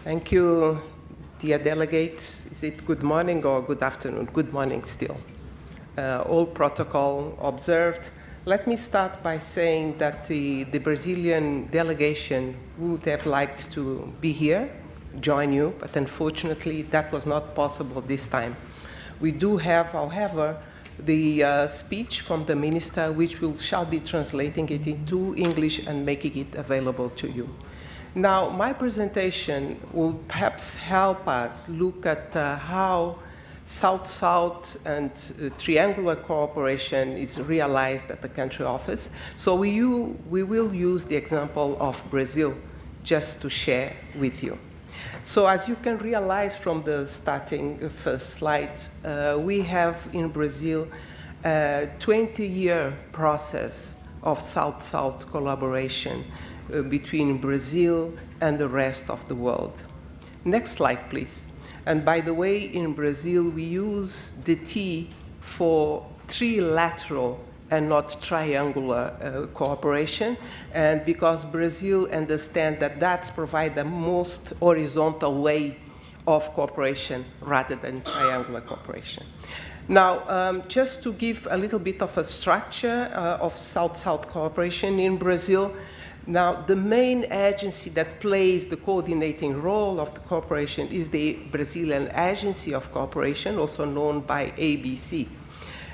Thank you, dear delegates. Is it good morning or good afternoon? Good morning still. All protocol observed. Let me start by saying that the Brazilian delegation would have liked to be here, join you, but unfortunately that was not possible this time. We do have, however, the speech from the minister, which shall be translating it into English and making it available to you. Now, my presentation will perhaps help us look at how South-South and triangular cooperation is realized at the country office. So we will use the example of Brazil just to share with you. So as you can realize from the starting first slide, we have in Brazil a 20-year process of South-South collaboration between Brazil and the rest of the world. Next slide, please. And by the way, in Brazil, we use the T for trilateral and not triangular cooperation, and because Brazil understands that that provides the most horizontal way of cooperation rather than triangular cooperation. Now, just to give a little bit of a structure of South-South cooperation in Brazil, now, the main agency that plays the coordinating role of the cooperation is the Brazilian Agency of Cooperation, also known by ABC.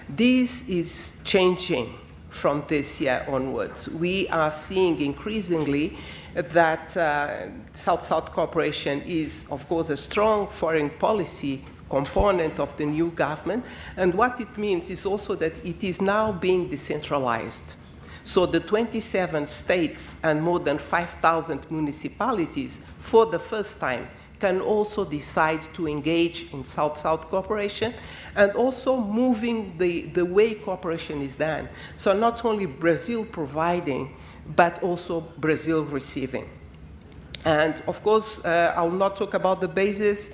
This is changing from this year onwards. We are seeing increasingly that South-South cooperation is, of course, a strong foreign policy component of the new government, and what it means is also that it is now being decentralized. So the 27 states and more than 5,000 municipalities, for the first time, can also decide to engage in South-South cooperation and also moving the way cooperation is done. So not only Brazil providing, but also Brazil receiving. And of course, I will not talk about the basis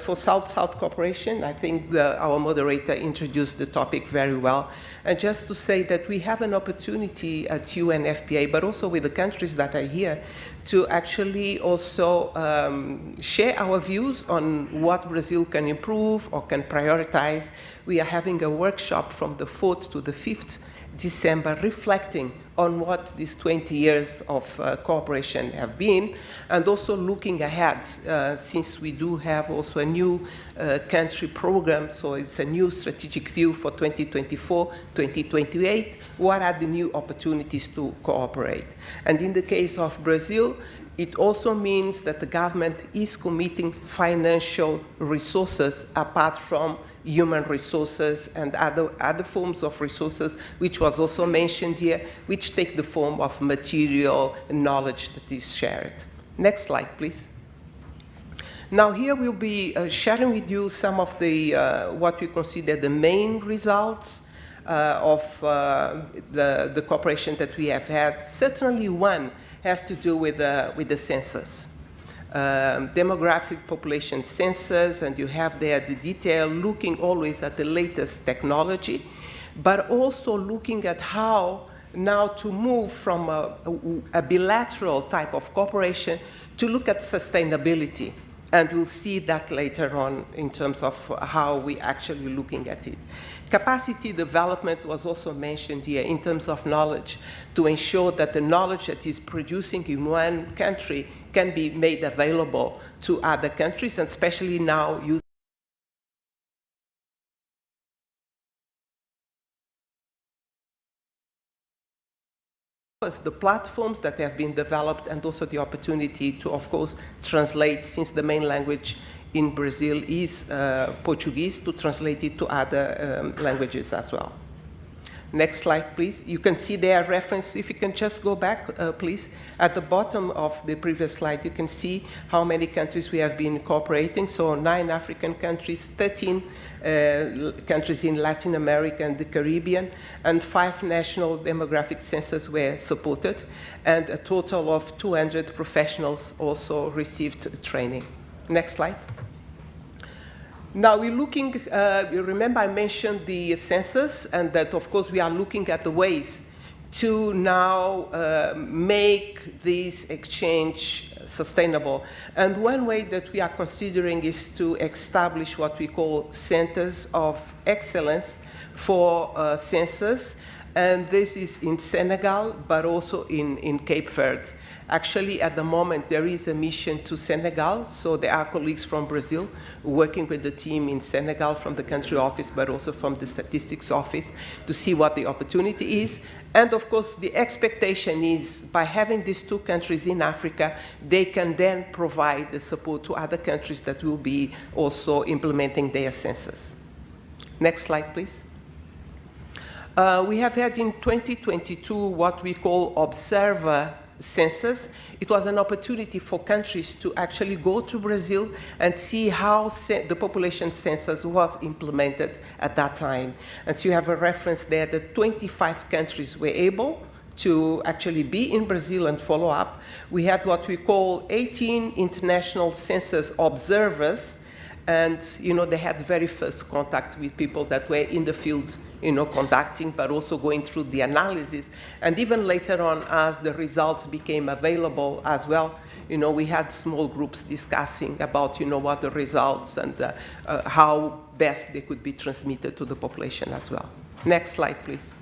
for South-South cooperation. I think our moderator introduced the topic very well. And just to say that we have an opportunity at UNFPA, but also with the countries that are here, to actually also share our views on what Brazil can improve or can prioritize. We are having a workshop from the 4th to the 5th December reflecting on what these 20 years of cooperation have been, and also looking ahead, since we do have also a new country program, so it's a new strategic view for 2024, 2028, what are the new opportunities to cooperate? And in the case of Brazil, it also means that the government is committing financial resources apart from human resources and other forms of resources, which was also mentioned here, which take the form of material and knowledge that is shared. Next slide, please. Now here we'll be sharing with you some of the, what we consider the main results of the cooperation that we have had. Certainly one has to do with the census. Demographic population census, and you have there the detail, looking always at the latest technology, but also looking at how now to move from a bilateral type of cooperation to look at sustainability. And we'll see that later on in terms of how we actually looking at it. Capacity development was also mentioned here in terms of knowledge, to ensure that the knowledge that is producing in one country can be made available to other countries, and especially now the platforms that have been developed, and also the opportunity to, of course, translate, since the main language in Brazil is Portuguese, to translate it to other languages as well. Next slide, please. You can see there reference. If you can just go back, please. At the bottom of the previous slide, you can see how many countries we have been cooperating. So 9 African countries, 13 countries in Latin America and the Caribbean, and 5 national demographic census were supported, and a total of 200 professionals also received training. Next slide. Now we're looking, you remember I mentioned the census, and that of course we are looking at the ways to now make this exchange sustainable. And one way that we are considering is to establish what we call centers of excellence for census. And this is in Senegal, but also in Cape Verde. Actually, at the moment, there is a mission to Senegal. So there are colleagues from Brazil working with the team in Senegal from the country office, but also from the statistics office to see what the opportunity is. And of course, the expectation is by having these two countries in Africa, they can then provide the support to other countries that will be also implementing their census. Next slide, please. We have had in 2022 what we call observer census. It was an opportunity for countries to actually go to Brazil and see how the population census was implemented at that time. And so you have a reference there that 25 countries were able to actually be in Brazil and follow up. We had what we call 18 international census observers, and they had the very first contact with people that were in the field conducting, but also going through the analysis. And even later on, as the results became available as well, we had small groups discussing about, what the results and how best they could be transmitted to the population as well. Next slide, please.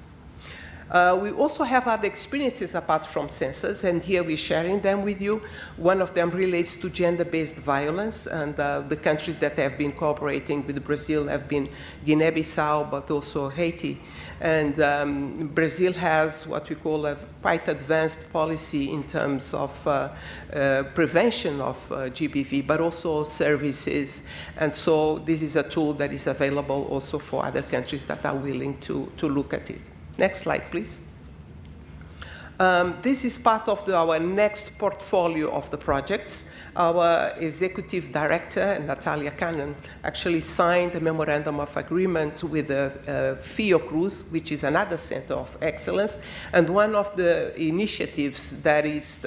We also have other experiences apart from census, and here we're sharing them with you. One of them relates to gender-based violence, and the countries that have been cooperating with Brazil have been Guinea-Bissau, but also Haiti. And Brazil has what we call a quite advanced policy in terms of prevention of GBV, but also services. And so this is a tool that is available also for other countries that are willing to look at it. Next slide, please. This is part of our next portfolio of the projects. Our executive director, Natalia Cannon, actually signed a memorandum of agreement with Fiocruz, which is another center of excellence. And one of the initiatives that is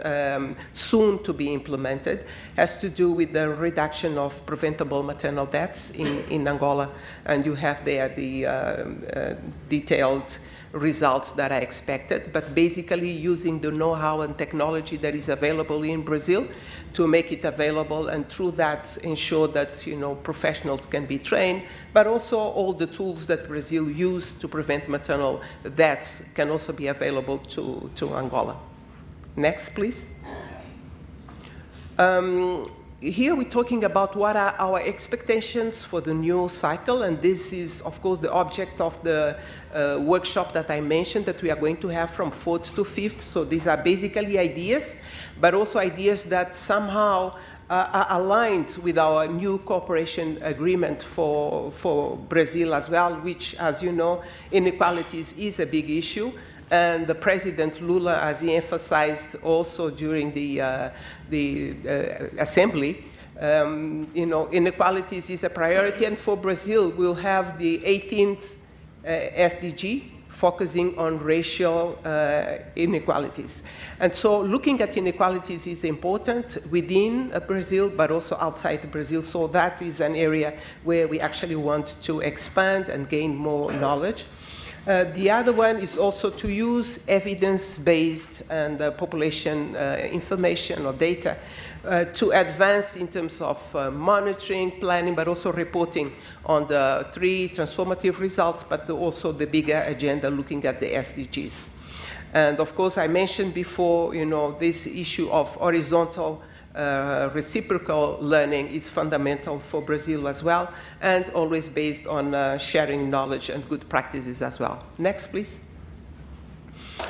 soon to be implemented has to do with the reduction of preventable maternal deaths in Angola. And you have there the detailed results that are expected, but basically using the know-how and technology that is available in Brazil to make it available, and through that ensure that professionals can be trained, but also all the tools that Brazil used to prevent maternal deaths can also be available to Angola. Next, please. Here we're talking about what are our expectations for the new cycle, and this is, of course, the object of the workshop that I mentioned that we are going to have from 4th to 5th. So these are basically ideas, but also ideas that somehow are aligned with our new cooperation agreement for Brazil as well, which, as you know, inequalities is a big issue. And the President Lula, as he emphasized also during the assembly, inequalities is a priority. And for Brazil, we'll have the 18th SDG focusing on racial inequalities. And so looking at inequalities is important within Brazil, but also outside Brazil. So that is an area where we actually want to expand and gain more knowledge. The other one is also to use evidence-based and population information or data to advance in terms of monitoring, planning, but also reporting on the 3 transformative results, but also the bigger agenda looking at the SDGs. And of course, I mentioned before, this issue of horizontal reciprocal learning is fundamental for Brazil as well, and always based on sharing knowledge and good practices as well. Next, please.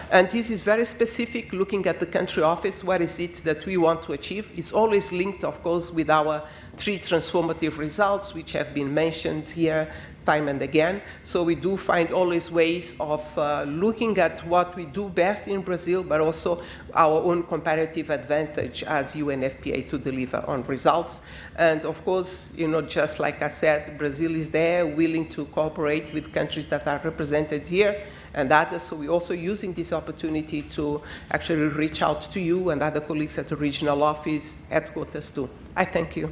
And this is very specific, looking at the country office. What is it that we want to achieve? It's always linked, of course, with our 3 transformative results, which have been mentioned here time and again. So we do find always ways of looking at what we do best in Brazil, but also our own comparative advantage as UNFPA to deliver on results. And of course, just like I said, Brazil is there, willing to cooperate with countries that are represented here and others. So we're also using this opportunity to actually reach out to you and other colleagues at the regional office headquarters too. I thank you.